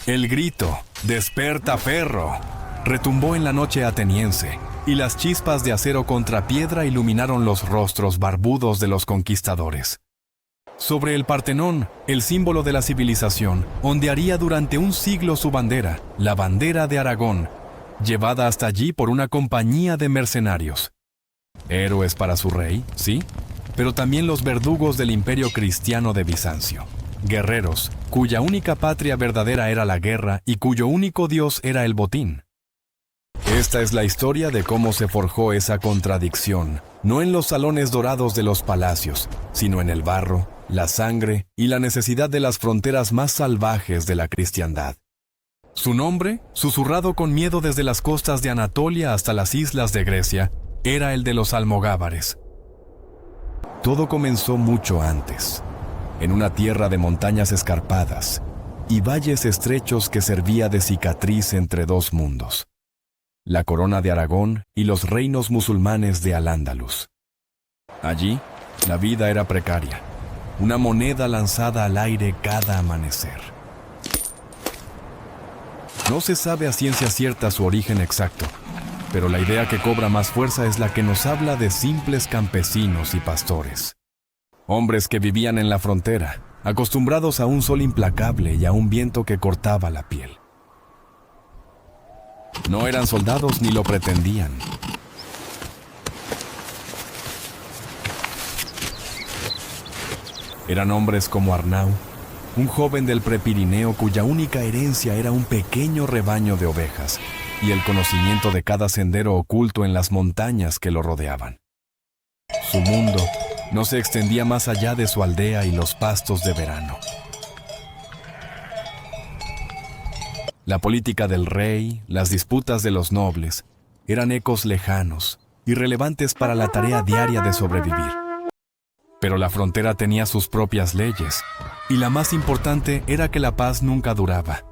El grito, «¡Desperta, perro!», retumbó en la noche ateniense, y las chispas de acero contra piedra iluminaron los rostros barbudos de los conquistadores. Sobre el Partenón, el símbolo de la civilización, ondearía durante un siglo su bandera, la bandera de Aragón, llevada hasta allí por una compañía de mercenarios. Héroes para su rey, sí, pero también los verdugos del imperio cristiano de Bizancio. Guerreros, cuya única patria verdadera era la guerra y cuyo único dios era el botín. Esta es la historia de cómo se forjó esa contradicción, no en los salones dorados de los palacios, sino en el barro, la sangre y la necesidad de las fronteras más salvajes de la cristiandad. Su nombre, susurrado con miedo desde las costas de Anatolia hasta las islas de Grecia, era el de los almogávares. Todo comenzó mucho antes, en una tierra de montañas escarpadas y valles estrechos que servía de cicatriz entre dos mundos: la corona de Aragón y los reinos musulmanes de Al-Ándalus. Allí, la vida era precaria, una moneda lanzada al aire cada amanecer. No se sabe a ciencia cierta su origen exacto, pero la idea que cobra más fuerza es la que nos habla de simples campesinos y pastores. Hombres que vivían en la frontera, acostumbrados a un sol implacable y a un viento que cortaba la piel. No eran soldados ni lo pretendían. Eran hombres como Arnau, un joven del Prepirineo cuya única herencia era un pequeño rebaño de ovejas y el conocimiento de cada sendero oculto en las montañas que lo rodeaban. Su mundo no se extendía más allá de su aldea y los pastos de verano. La política del rey, las disputas de los nobles, eran ecos lejanos, irrelevantes para la tarea diaria de sobrevivir. Pero la frontera tenía sus propias leyes, y la más importante era que la paz nunca duraba.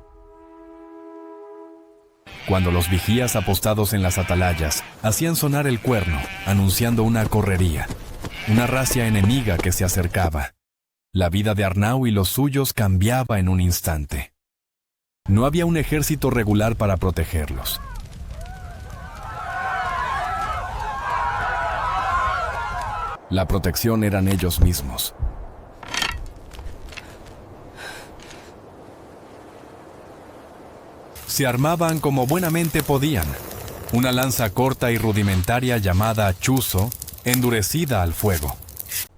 Cuando los vigías apostados en las atalayas hacían sonar el cuerno, anunciando una correría, una racia enemiga que se acercaba, la vida de Arnau y los suyos cambiaba en un instante. No había un ejército regular para protegerlos. La protección eran ellos mismos. Se armaban como buenamente podían. Una lanza corta y rudimentaria llamada chuzo, endurecida al fuego.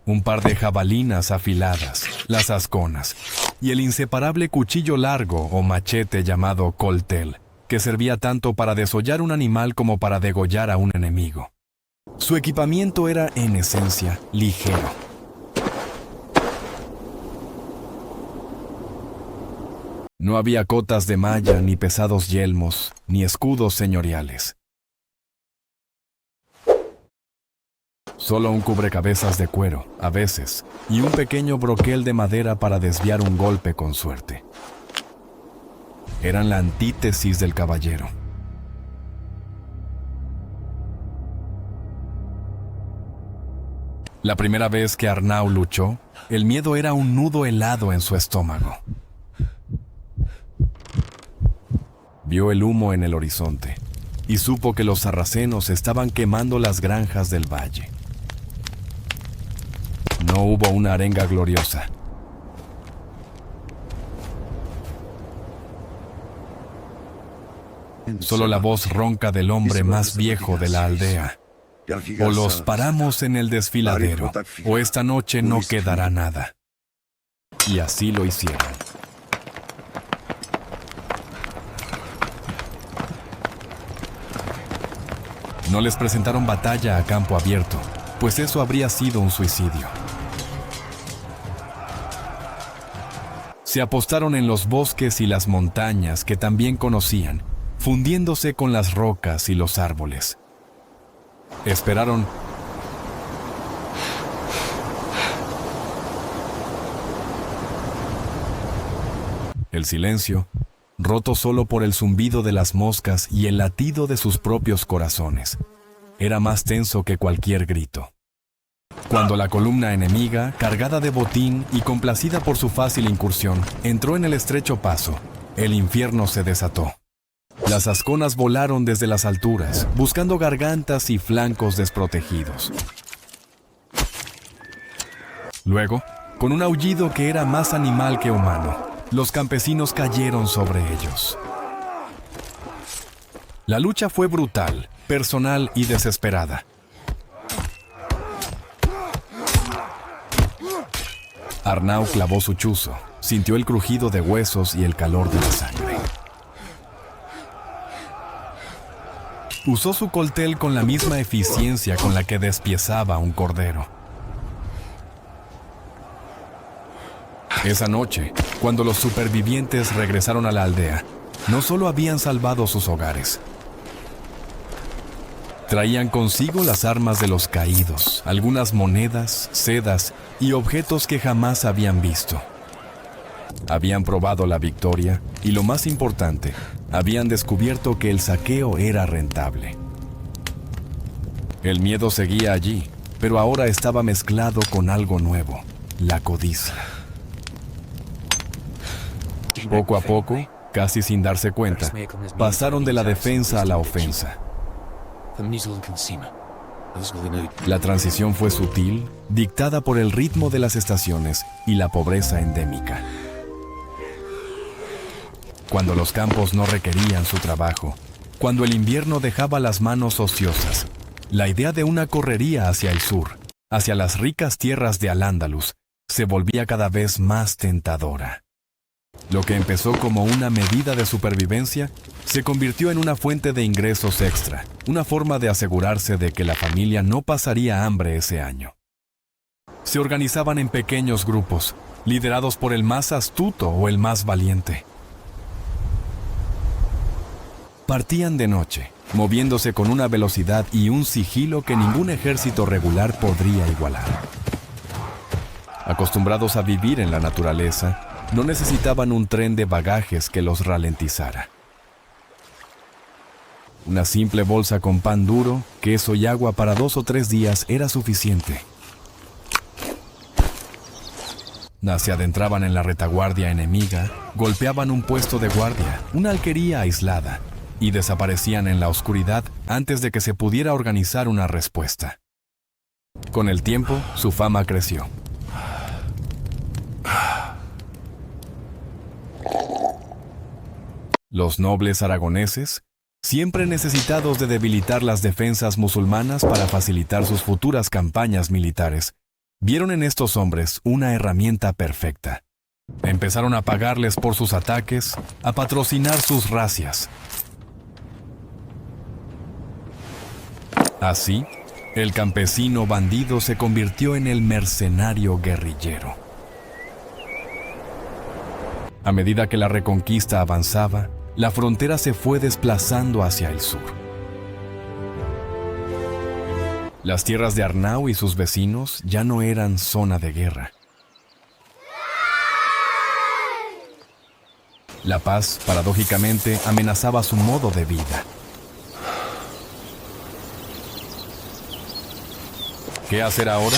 Un par de jabalinas afiladas, las asconas, y el inseparable cuchillo largo o machete llamado coltel, que servía tanto para desollar un animal como para degollar a un enemigo. Su equipamiento era, en esencia, ligero. No había cotas de malla, ni pesados yelmos, ni escudos señoriales. Solo un cubrecabezas de cuero, a veces, y un pequeño broquel de madera para desviar un golpe con suerte. Eran la antítesis del caballero. La primera vez que Arnau luchó, el miedo era un nudo helado en su estómago. Vio el humo en el horizonte y supo que los sarracenos estaban quemando las granjas del valle. No hubo una arenga gloriosa. Solo la voz ronca del hombre más viejo de la aldea. O los paramos en el desfiladero, o esta noche no quedará nada. Y así lo hicieron. No les presentaron batalla a campo abierto, pues eso habría sido un suicidio. Se apostaron en los bosques y las montañas que también conocían, fundiéndose con las rocas y los árboles. Esperaron. El silencio, roto solo por el zumbido de las moscas y el latido de sus propios corazones, era más tenso que cualquier grito. Cuando la columna enemiga, cargada de botín y complacida por su fácil incursión, entró en el estrecho paso, el infierno se desató. Las asconas volaron desde las alturas, buscando gargantas y flancos desprotegidos. Luego, con un aullido que era más animal que humano, los campesinos cayeron sobre ellos. La lucha fue brutal, personal y desesperada. Arnau clavó su chuzo, sintió el crujido de huesos y el calor de la sangre. Usó su coltel con la misma eficiencia con la que despiezaba un cordero. Esa noche, cuando los supervivientes regresaron a la aldea, no solo habían salvado sus hogares. Traían consigo las armas de los caídos, algunas monedas, sedas y objetos que jamás habían visto. Habían probado la victoria y, lo más importante, habían descubierto que el saqueo era rentable. El miedo seguía allí, pero ahora estaba mezclado con algo nuevo, la codicia. Poco a poco, casi sin darse cuenta, pasaron de la defensa a la ofensa. La transición fue sutil, dictada por el ritmo de las estaciones y la pobreza endémica. Cuando los campos no requerían su trabajo, cuando el invierno dejaba las manos ociosas, la idea de una correría hacia el sur, hacia las ricas tierras de Al-Ándalus, se volvía cada vez más tentadora. Lo que empezó como una medida de supervivencia se convirtió en una fuente de ingresos extra, una forma de asegurarse de que la familia no pasaría hambre ese año. Se organizaban en pequeños grupos, liderados por el más astuto o el más valiente. Partían de noche, moviéndose con una velocidad y un sigilo que ningún ejército regular podría igualar. Acostumbrados a vivir en la naturaleza, no necesitaban un tren de bagajes que los ralentizara. Una simple bolsa con pan duro, queso y agua para 2 o 3 días era suficiente. Se adentraban en la retaguardia enemiga, golpeaban un puesto de guardia, una alquería aislada, y desaparecían en la oscuridad antes de que se pudiera organizar una respuesta. Con el tiempo, su fama creció. Los nobles aragoneses, siempre necesitados de debilitar las defensas musulmanas para facilitar sus futuras campañas militares, vieron en estos hombres una herramienta perfecta. Empezaron a pagarles por sus ataques, a patrocinar sus razias. Así, el campesino bandido se convirtió en el mercenario guerrillero. A medida que la reconquista avanzaba, la frontera se fue desplazando hacia el sur. Las tierras de Arnau y sus vecinos ya no eran zona de guerra. La paz, paradójicamente, amenazaba su modo de vida. ¿Qué hacer ahora?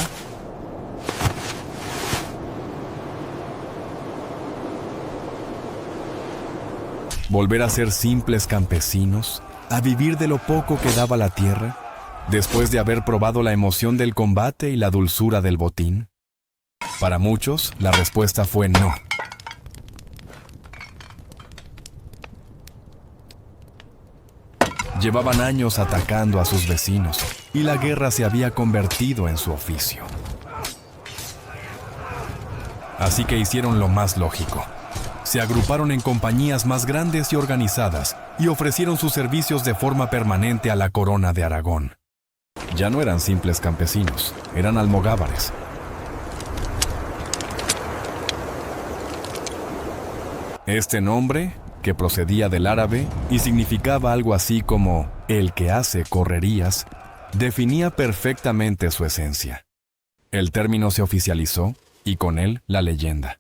¿Volver a ser simples campesinos? ¿A vivir de lo poco que daba la tierra? Después de haber probado la emoción del combate y la dulzura del botín. Para muchos, la respuesta fue no. Llevaban años atacando a sus vecinos y la guerra se había convertido en su oficio. Así que hicieron lo más lógico. Se agruparon en compañías más grandes y organizadas y ofrecieron sus servicios de forma permanente a la corona de Aragón. Ya no eran simples campesinos, eran almogávares. Este nombre, que procedía del árabe y significaba algo así como el que hace correrías, definía perfectamente su esencia. El término se oficializó y con él la leyenda.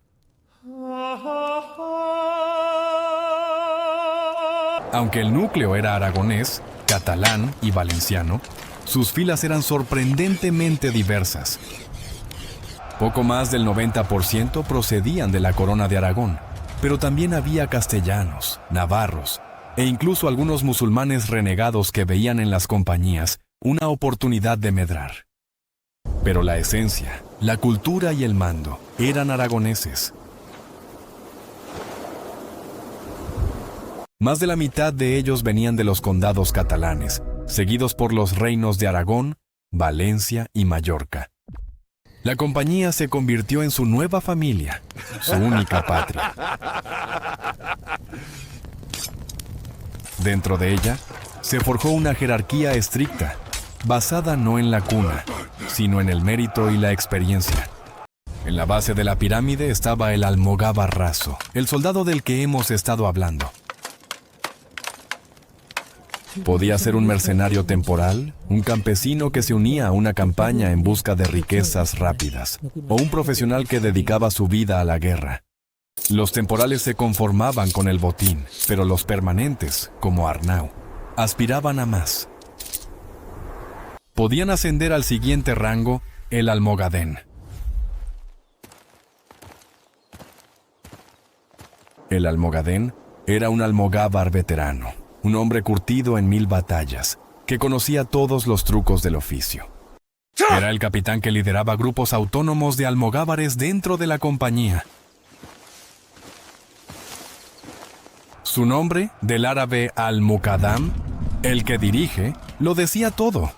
Aunque el núcleo era aragonés, catalán y valenciano, sus filas eran sorprendentemente diversas. Poco más del 90% procedían de la corona de Aragón, pero también había castellanos, navarros e incluso algunos musulmanes renegados que veían en las compañías una oportunidad de medrar. Pero la esencia, la cultura y el mando eran aragoneses. Más de la mitad de ellos venían de los condados catalanes, seguidos por los reinos de Aragón, Valencia y Mallorca. La compañía se convirtió en su nueva familia, su única patria. Dentro de ella, se forjó una jerarquía estricta, basada no en la cuna, sino en el mérito y la experiencia. En la base de la pirámide estaba el almogávar raso, el soldado del que hemos estado hablando. Podía ser un mercenario temporal, un campesino que se unía a una campaña en busca de riquezas rápidas, o un profesional que dedicaba su vida a la guerra. Los temporales se conformaban con el botín, pero los permanentes, como Arnau, aspiraban a más. Podían ascender al siguiente rango, el almogadén. El almogadén era un almogávar veterano, un hombre curtido en 1000 batallas, que conocía todos los trucos del oficio. Era el capitán que lideraba grupos autónomos de almogávares dentro de la compañía. Su nombre, del árabe al-Muqaddam, el que dirige, lo decía todo.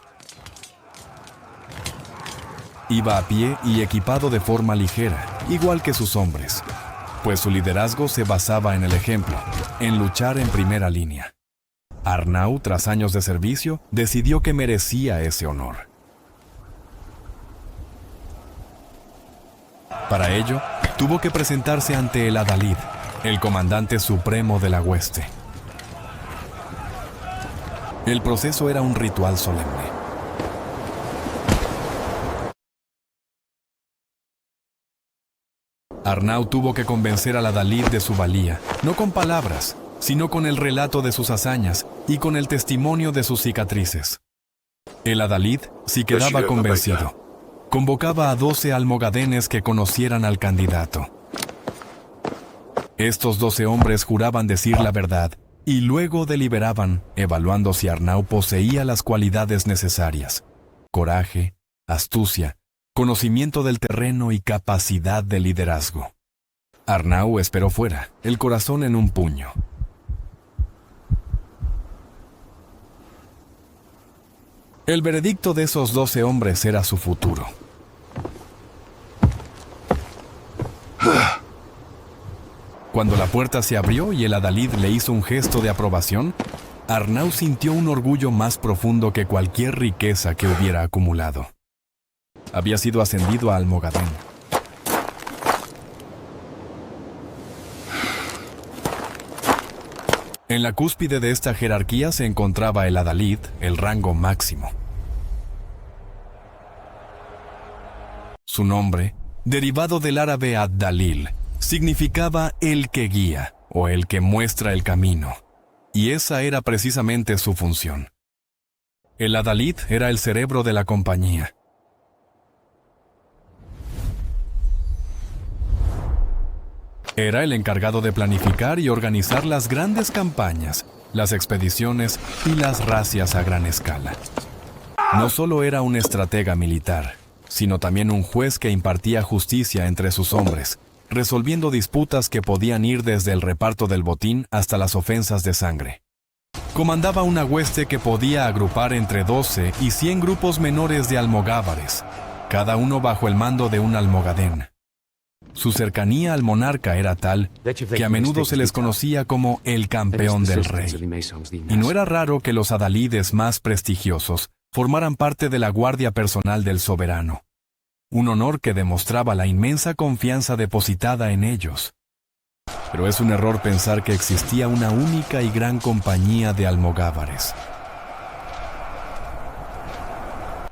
Iba a pie y equipado de forma ligera, igual que sus hombres, pues su liderazgo se basaba en el ejemplo, en luchar en primera línea. Arnau, tras años de servicio, decidió que merecía ese honor. Para ello, tuvo que presentarse ante el adalid, el comandante supremo de la hueste. El proceso era un ritual solemne. Arnau tuvo que convencer al adalid de su valía, no con palabras, sino con el relato de sus hazañas y con el testimonio de sus cicatrices. El adalid, si quedaba convencido, convocaba a 12 almogadenes que conocieran al candidato. Estos 12 hombres juraban decir la verdad y luego deliberaban, evaluando si Arnau poseía las cualidades necesarias: coraje, astucia, conocimiento del terreno y capacidad de liderazgo. Arnau esperó fuera, el corazón en un puño. El veredicto de esos 12 hombres era su futuro. Cuando la puerta se abrió y el adalid le hizo un gesto de aprobación, Arnau sintió un orgullo más profundo que cualquier riqueza que hubiera acumulado. Había sido ascendido a almogadén. En la cúspide de esta jerarquía se encontraba el adalid, el rango máximo. Su nombre, derivado del árabe ad-dalil, significaba el que guía o el que muestra el camino, y esa era precisamente su función. El adalid era el cerebro de la compañía. Era el encargado de planificar y organizar las grandes campañas, las expediciones y las razias a gran escala. No solo era un estratega militar, sino también un juez que impartía justicia entre sus hombres, resolviendo disputas que podían ir desde el reparto del botín hasta las ofensas de sangre. Comandaba una hueste que podía agrupar entre 12 y 100 grupos menores de almogávares, cada uno bajo el mando de un almogadén. Su cercanía al monarca era tal que a menudo se les conocía como el campeón del rey. Y no era raro que los adalides más prestigiosos formaran parte de la guardia personal del soberano, un honor que demostraba la inmensa confianza depositada en ellos. Pero es un error pensar que existía una única y gran compañía de almogávares.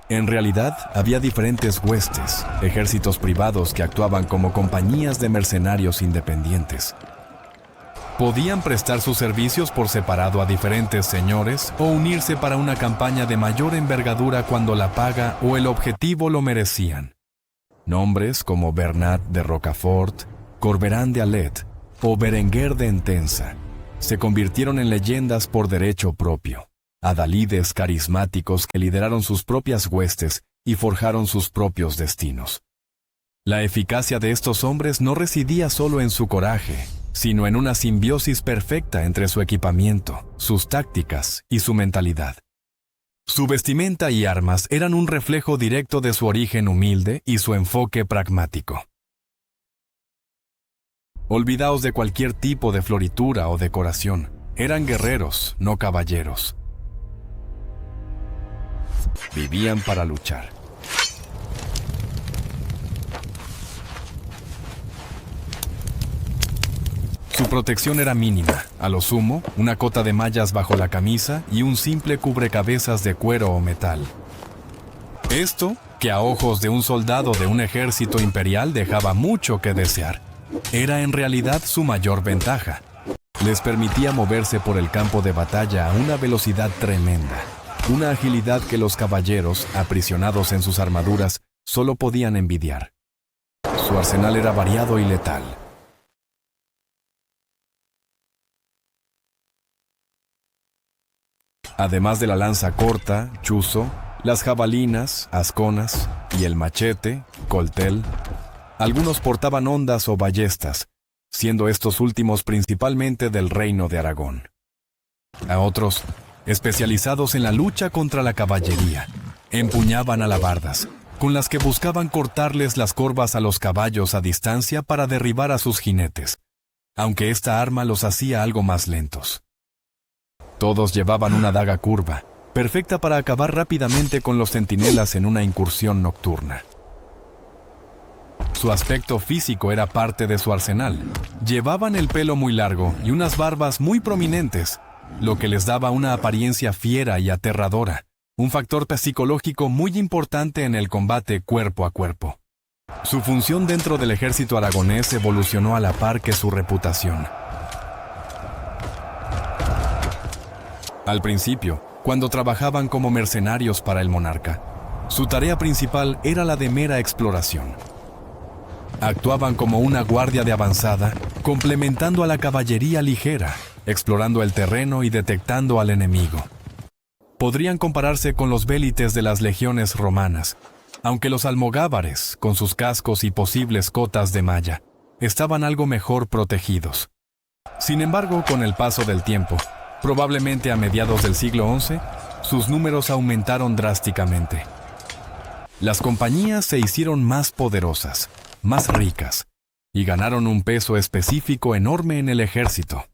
En realidad, había diferentes huestes, ejércitos privados que actuaban como compañías de mercenarios independientes. Podían prestar sus servicios por separado a diferentes señores o unirse para una campaña de mayor envergadura cuando la paga o el objetivo lo merecían. Nombres como Bernat de Rocafort, Corberán de Alet o Berenguer de Entenza se convirtieron en leyendas por derecho propio, adalides carismáticos que lideraron sus propias huestes y forjaron sus propios destinos. La eficacia de estos hombres no residía solo en su coraje, sino en una simbiosis perfecta entre su equipamiento, sus tácticas y su mentalidad. Su vestimenta y armas eran un reflejo directo de su origen humilde y su enfoque pragmático. Olvidaos de cualquier tipo de floritura o decoración. Eran guerreros, no caballeros. Vivían para luchar. Su protección era mínima, a lo sumo, una cota de mallas bajo la camisa y un simple cubrecabezas de cuero o metal. Esto, que a ojos de un soldado de un ejército imperial dejaba mucho que desear, era en realidad su mayor ventaja. Les permitía moverse por el campo de batalla a una velocidad tremenda, una agilidad que los caballeros, aprisionados en sus armaduras, solo podían envidiar. Su arsenal era variado y letal. Además de la lanza corta, chuzo, las jabalinas, asconas y el machete, coltel, algunos portaban hondas o ballestas, siendo estos últimos principalmente del Reino de Aragón. A otros, especializados en la lucha contra la caballería, empuñaban alabardas, con las que buscaban cortarles las corvas a los caballos a distancia para derribar a sus jinetes, aunque esta arma los hacía algo más lentos. Todos llevaban una daga curva, perfecta para acabar rápidamente con los centinelas en una incursión nocturna. Su aspecto físico era parte de su arsenal. Llevaban el pelo muy largo y unas barbas muy prominentes, lo que les daba una apariencia fiera y aterradora, un factor psicológico muy importante en el combate cuerpo a cuerpo. Su función dentro del ejército aragonés evolucionó a la par que su reputación. Al principio, cuando trabajaban como mercenarios para el monarca, su tarea principal era la de mera exploración. Actuaban como una guardia de avanzada, complementando a la caballería ligera, explorando el terreno y detectando al enemigo. Podrían compararse con los vélites de las legiones romanas, aunque los almogávares, con sus cascos y posibles cotas de malla, estaban algo mejor protegidos. Sin embargo, con el paso del tiempo, probablemente a mediados del siglo XI, sus números aumentaron drásticamente. Las compañías se hicieron más poderosas, más ricas, y ganaron un peso específico enorme en el ejército.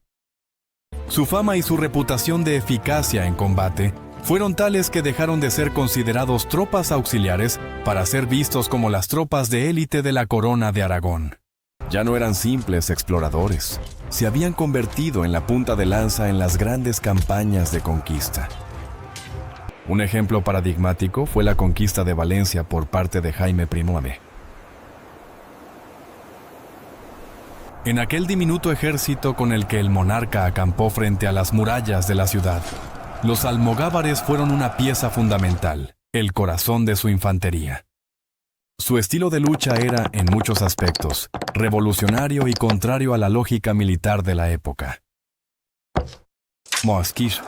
Su fama y su reputación de eficacia en combate fueron tales que dejaron de ser considerados tropas auxiliares para ser vistos como las tropas de élite de la corona de Aragón. Ya no eran simples exploradores, se habían convertido en la punta de lanza en las grandes campañas de conquista. Un ejemplo paradigmático fue la conquista de Valencia por parte de Jaime I. En aquel diminuto ejército con el que el monarca acampó frente a las murallas de la ciudad, los almogávares fueron una pieza fundamental, el corazón de su infantería. Su estilo de lucha era, en muchos aspectos, revolucionario y contrario a la lógica militar de la época. Mosquish,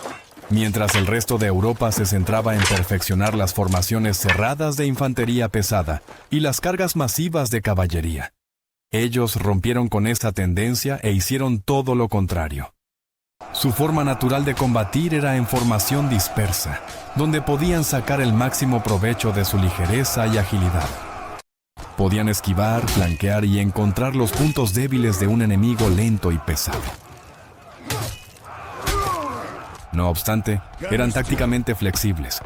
mientras el resto de Europa se centraba en perfeccionar las formaciones cerradas de infantería pesada y las cargas masivas de caballería, ellos rompieron con esta tendencia e hicieron todo lo contrario. Su forma natural de combatir era en formación dispersa, donde podían sacar el máximo provecho de su ligereza y agilidad. Podían esquivar, flanquear y encontrar los puntos débiles de un enemigo lento y pesado. No obstante, eran tácticamente flexibles.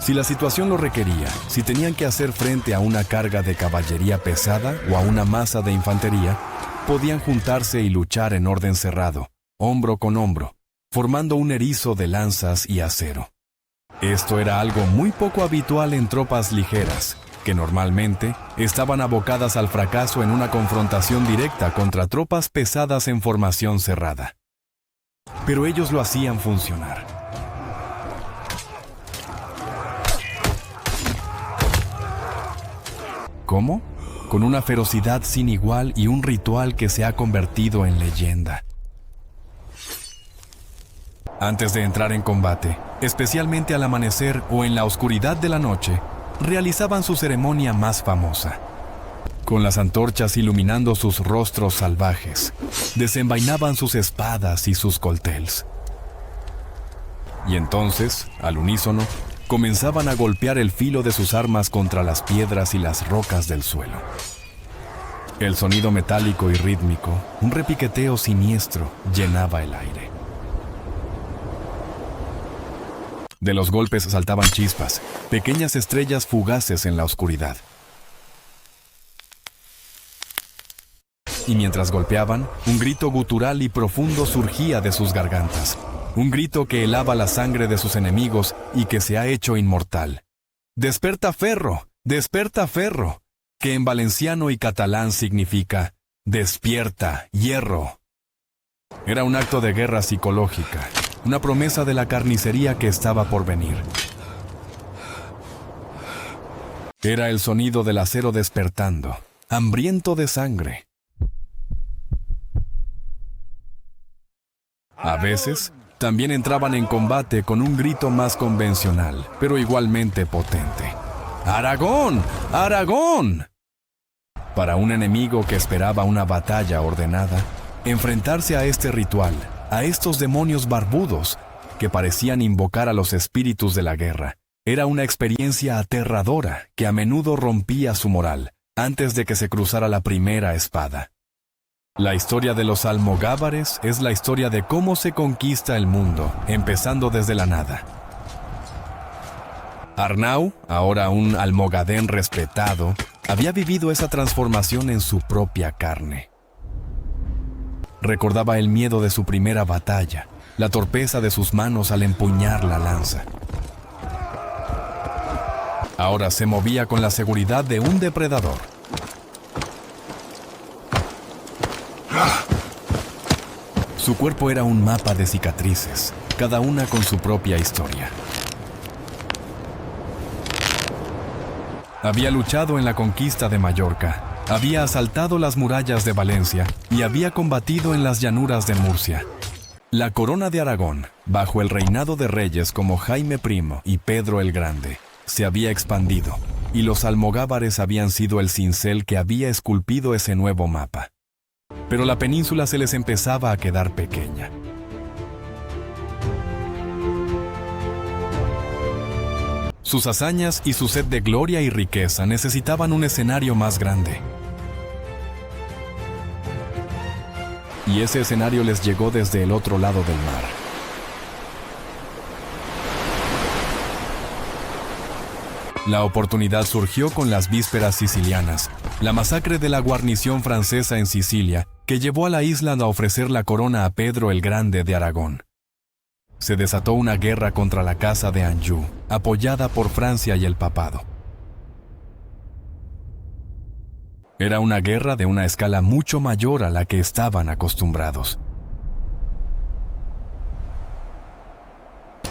Si la situación lo requería, si tenían que hacer frente a una carga de caballería pesada o a una masa de infantería, podían juntarse y luchar en orden cerrado, hombro con hombro, formando un erizo de lanzas y acero. Esto era algo muy poco habitual en tropas ligeras, que normalmente estaban abocadas al fracaso en una confrontación directa contra tropas pesadas en formación cerrada. Pero ellos lo hacían funcionar. cómo? Con una ferocidad sin igual y un ritual que se ha convertido en leyenda. Antes de entrar en combate, especialmente al amanecer o en la oscuridad de la noche, realizaban su ceremonia más famosa. Con las antorchas iluminando sus rostros salvajes, desenvainaban sus espadas y sus coltels. Y entonces, al unísono, comenzaban a golpear el filo de sus armas contra las piedras y las rocas del suelo. El sonido metálico y rítmico, un repiqueteo siniestro, llenaba el aire. De los golpes saltaban chispas, pequeñas estrellas fugaces en la oscuridad. Y mientras golpeaban, un grito gutural y profundo surgía de sus gargantas. Un grito que helaba la sangre de sus enemigos y que se ha hecho inmortal. ¡Desperta ferro! ¡Desperta ferro! Que en valenciano y catalán significa ¡despierta, hierro! Era un acto de guerra psicológica, una promesa de la carnicería que estaba por venir. Era el sonido del acero despertando, hambriento de sangre. A veces, también entraban en combate con un grito más convencional, pero igualmente potente. ¡Aragón! ¡Aragón! Para un enemigo que esperaba una batalla ordenada, enfrentarse a este ritual, a estos demonios barbudos que parecían invocar a los espíritus de la guerra, era una experiencia aterradora que a menudo rompía su moral antes de que se cruzara la primera espada. La historia de los almogávares es la historia de cómo se conquista el mundo, empezando desde la nada. Arnau, ahora un almogadén respetado, había vivido esa transformación en su propia carne. Recordaba el miedo de su primera batalla, la torpeza de sus manos al empuñar la lanza. Ahora se movía con la seguridad de un depredador. Su cuerpo era un mapa de cicatrices, cada una con su propia historia. Había luchado en la conquista de Mallorca, había asaltado las murallas de Valencia y había combatido en las llanuras de Murcia. La corona de Aragón, bajo el reinado de reyes como Jaime I y Pedro el Grande, se había expandido, y los almogávares habían sido el cincel que había esculpido ese nuevo mapa. Pero la península se les empezaba a quedar pequeña. Sus hazañas y su sed de gloria y riqueza necesitaban un escenario más grande. Y ese escenario les llegó desde el otro lado del mar. La oportunidad surgió con las vísperas sicilianas, la masacre de la guarnición francesa en Sicilia, que llevó a la isla a ofrecer la corona a Pedro el Grande de Aragón. Se desató una guerra contra la Casa de Anjou, apoyada por Francia y el papado. Era una guerra de una escala mucho mayor a la que estaban acostumbrados.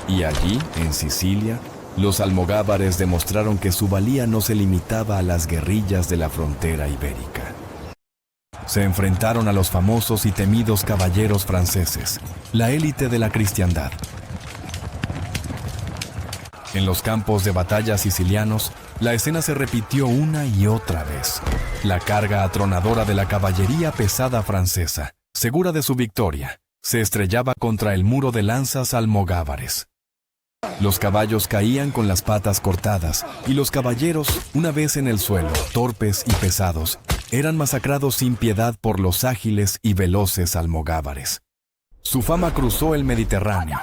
Y allí, en Sicilia, los almogávares demostraron que su valía no se limitaba a las guerrillas de la frontera ibérica. Se enfrentaron a los famosos y temidos caballeros franceses, la élite de la cristiandad. En los campos de batalla sicilianos, la escena se repitió una y otra vez. La carga atronadora de la caballería pesada francesa, segura de su victoria, se estrellaba contra el muro de lanzas almogávares. Los caballos caían con las patas cortadas y los caballeros, una vez en el suelo, torpes y pesados, eran masacrados sin piedad por los ágiles y veloces almogávares. Su fama cruzó el Mediterráneo.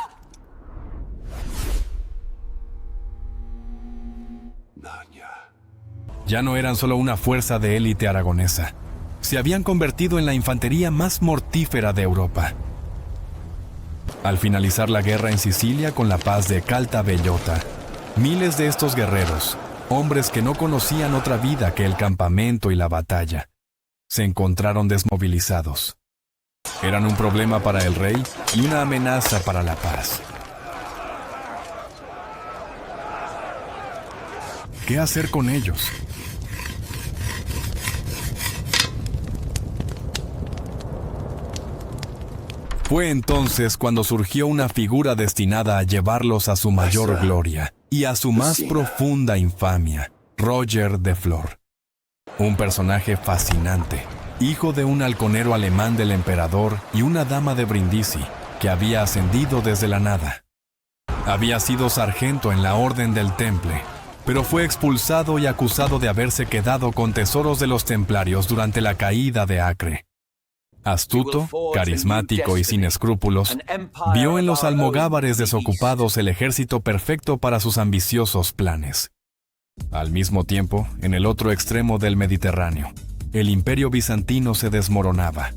Ya no eran solo una fuerza de élite aragonesa. Se habían convertido en la infantería más mortífera de Europa. Al finalizar la guerra en Sicilia con la paz de Calta Bellota, miles de estos guerreros, hombres que no conocían otra vida que el campamento y la batalla, se encontraron desmovilizados. Eran un problema para el rey y una amenaza para la paz. ¿Qué hacer con ellos? Fue entonces cuando surgió una figura destinada a llevarlos a su mayor gloria y a su más profunda infamia, Roger de Flor. Un personaje fascinante, hijo de un halconero alemán del emperador y una dama de Brindisi, que había ascendido desde la nada. Había sido sargento en la Orden del Temple, pero fue expulsado y acusado de haberse quedado con tesoros de los templarios durante la caída de Acre. Astuto, carismático y sin escrúpulos, vio en los almogávares desocupados el ejército perfecto para sus ambiciosos planes. Al mismo tiempo, en el otro extremo del Mediterráneo, el imperio bizantino se desmoronaba.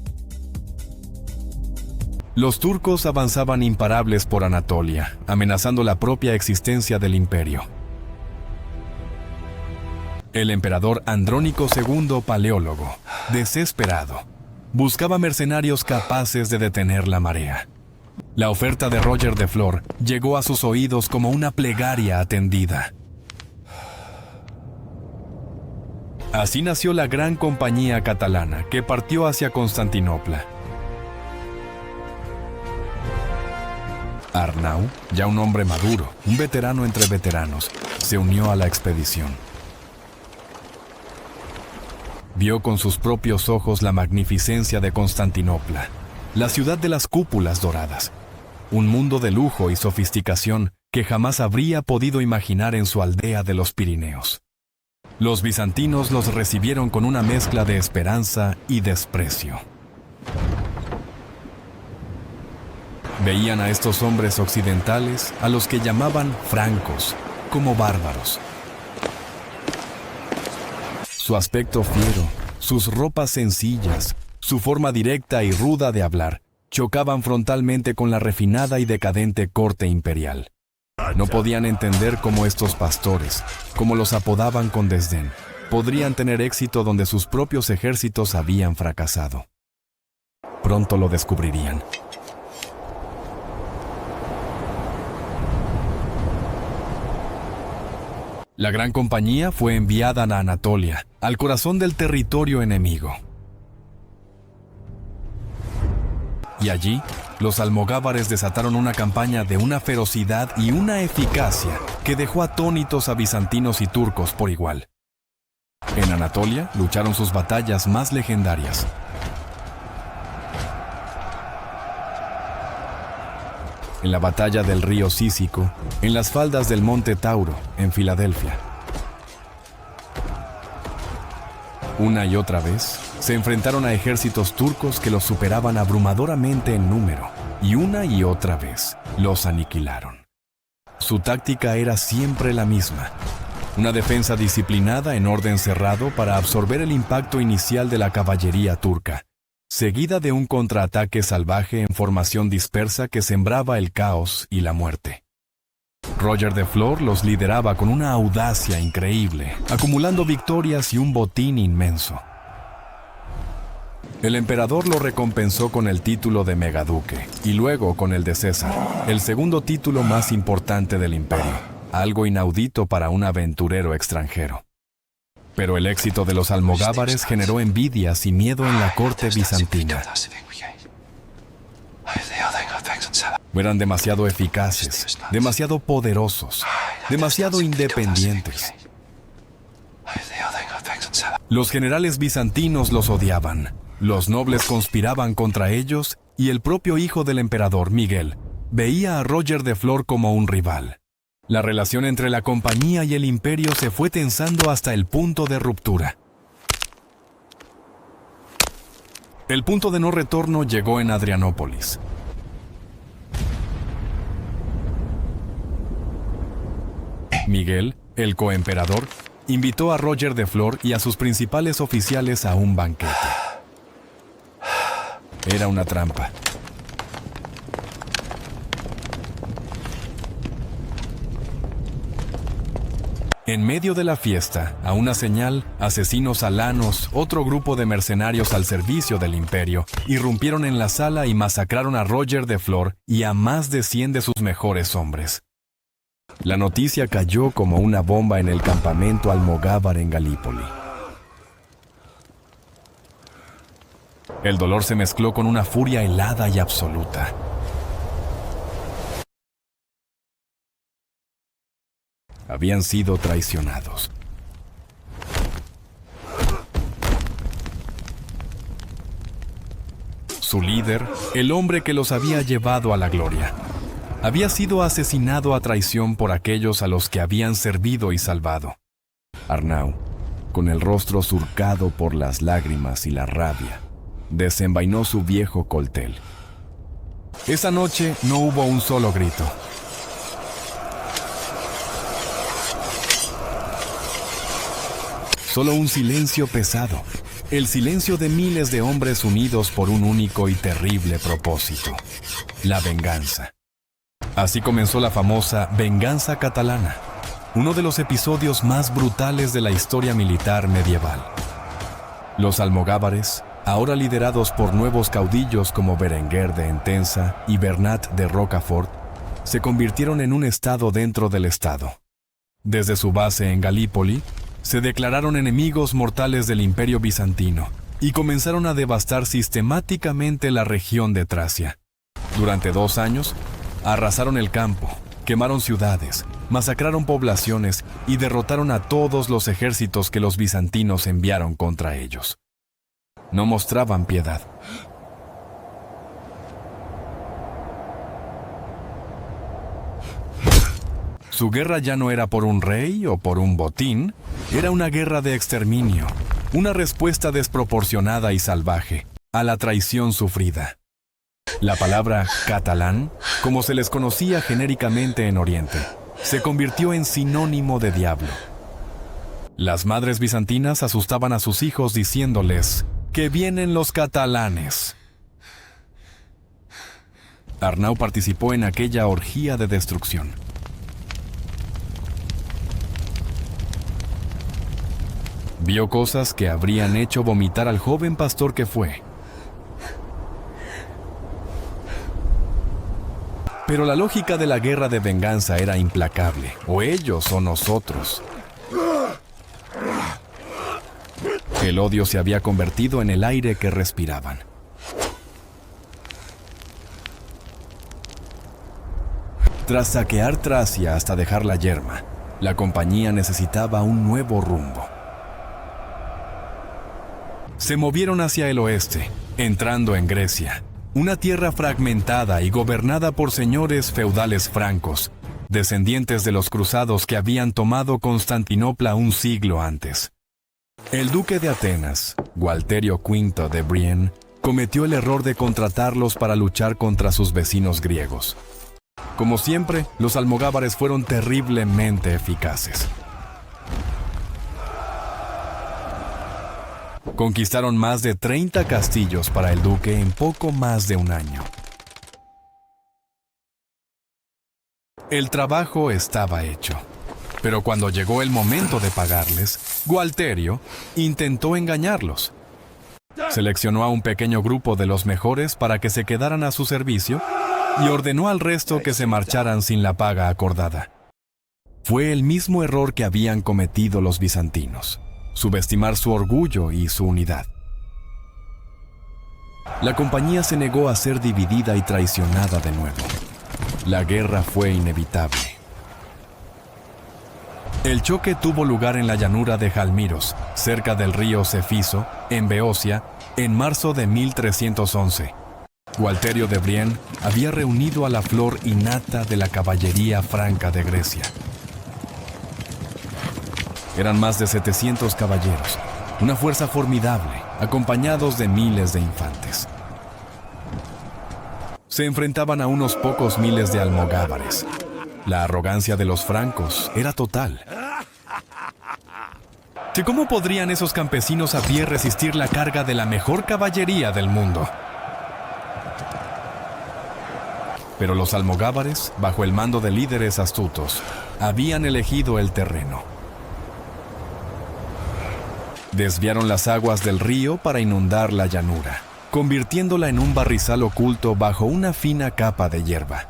Los turcos avanzaban imparables por Anatolia, amenazando la propia existencia del imperio. El emperador Andrónico II Paleólogo, desesperado, buscaba mercenarios capaces de detener la marea. La oferta de Roger de Flor llegó a sus oídos como una plegaria atendida. Así nació la Gran Compañía Catalana, que partió hacia Constantinopla. Arnau, ya un hombre maduro, un veterano entre veteranos, se unió a la expedición. Vio con sus propios ojos la magnificencia de Constantinopla, la ciudad de las cúpulas doradas, un mundo de lujo y sofisticación que jamás habría podido imaginar en su aldea de los Pirineos. Los bizantinos los recibieron con una mezcla de esperanza y desprecio. Veían a estos hombres occidentales, a los que llamaban francos, como bárbaros. Su aspecto fiero, sus ropas sencillas, su forma directa y ruda de hablar, chocaban frontalmente con la refinada y decadente corte imperial. No podían entender cómo estos pastores, como los apodaban con desdén, podrían tener éxito donde sus propios ejércitos habían fracasado. Pronto lo descubrirían. La Gran Compañía fue enviada a Anatolia, al corazón del territorio enemigo. Y allí, los almogávares desataron una campaña de una ferocidad y una eficacia que dejó atónitos a bizantinos y turcos por igual. En Anatolia lucharon sus batallas más legendarias. En la batalla del río Cícico, en las faldas del monte Tauro, en Filadelfia. Una y otra vez, se enfrentaron a ejércitos turcos que los superaban abrumadoramente en número, y una y otra vez los aniquilaron. Su táctica era siempre la misma: una defensa disciplinada en orden cerrado para absorber el impacto inicial de la caballería turca, seguida de un contraataque salvaje en formación dispersa que sembraba el caos y la muerte. Roger de Flor los lideraba con una audacia increíble, acumulando victorias y un botín inmenso. El emperador lo recompensó con el título de megaduque y luego con el de César, el segundo título más importante del imperio, algo inaudito para un aventurero extranjero. Pero el éxito de los almogávares generó envidias y miedo en la corte bizantina. Eran demasiado eficaces, demasiado poderosos, demasiado independientes. Los generales bizantinos los odiaban, los nobles conspiraban contra ellos y el propio hijo del emperador, Miguel, veía a Roger de Flor como un rival. La relación entre la compañía y el imperio se fue tensando hasta el punto de ruptura. El punto de no retorno llegó en Adrianópolis. Miguel, el coemperador, invitó a Roger de Flor y a sus principales oficiales a un banquete. Era una trampa. En medio de la fiesta, a una señal, asesinos alanos, otro grupo de mercenarios al servicio del imperio, irrumpieron en la sala y masacraron a Roger de Flor y a más de 100 de sus mejores hombres. La noticia cayó como una bomba en el campamento almogávar en Galípoli. El dolor se mezcló con una furia helada y absoluta. Habían sido traicionados. Su líder, el hombre que los había llevado a la gloria, había sido asesinado a traición por aquellos a los que habían servido y salvado. Arnau, con el rostro surcado por las lágrimas y la rabia, desenvainó su viejo coltel. Esa noche no hubo un solo grito. Solo un silencio pesado, el silencio de miles de hombres unidos por un único y terrible propósito: la venganza. Así comenzó la famosa Venganza Catalana, uno de los episodios más brutales de la historia militar medieval. Los almogávares, ahora liderados por nuevos caudillos como Berenguer de Entenza y Bernat de Rocafort, se convirtieron en un estado dentro del estado. Desde su base en Galípoli, se declararon enemigos mortales del Imperio Bizantino y comenzaron a devastar sistemáticamente la región de Tracia. Durante 2 años, arrasaron el campo, quemaron ciudades, masacraron poblaciones y derrotaron a todos los ejércitos que los bizantinos enviaron contra ellos. No mostraban piedad. Su guerra ya no era por un rey o por un botín, era una guerra de exterminio, una respuesta desproporcionada y salvaje a la traición sufrida. La palabra catalán, como se les conocía genéricamente en Oriente, se convirtió en sinónimo de diablo. Las madres bizantinas asustaban a sus hijos diciéndoles: ¡que vienen los catalanes! Arnau participó en aquella orgía de destrucción. Vio cosas que habrían hecho vomitar al joven pastor que fue. Pero la lógica de la guerra de venganza era implacable, o ellos o nosotros. El odio se había convertido en el aire que respiraban. Tras saquear Tracia hasta dejarla yerma, la compañía necesitaba un nuevo rumbo. Se movieron hacia el oeste, entrando en Grecia, una tierra fragmentada y gobernada por señores feudales francos, descendientes de los cruzados que habían tomado Constantinopla un siglo antes. El duque de Atenas, Gualterio V de Brienne, cometió el error de contratarlos para luchar contra sus vecinos griegos. Como siempre, los almogávares fueron terriblemente eficaces. Conquistaron más de 30 castillos para el duque en poco más de un año. El trabajo estaba hecho, pero cuando llegó el momento de pagarles, Gualterio intentó engañarlos. Seleccionó a un pequeño grupo de los mejores para que se quedaran a su servicio y ordenó al resto que se marcharan sin la paga acordada. Fue el mismo error que habían cometido los bizantinos: subestimar su orgullo y su unidad. La compañía se negó a ser dividida y traicionada de nuevo. La guerra fue inevitable. El choque tuvo lugar en la llanura de Jalmiros, cerca del río Cefiso, en Beocia, en marzo de 1311. Gualterio de Brienne había reunido a la flor innata de la caballería franca de Grecia. Eran más de 700 caballeros, una fuerza formidable, acompañados de miles de infantes. Se enfrentaban a unos pocos miles de almogávares. La arrogancia de los francos era total. ¿Cómo podrían esos campesinos a pie resistir la carga de la mejor caballería del mundo? Pero los almogávares, bajo el mando de líderes astutos, habían elegido el terreno. Desviaron las aguas del río para inundar la llanura, convirtiéndola en un barrizal oculto bajo una fina capa de hierba.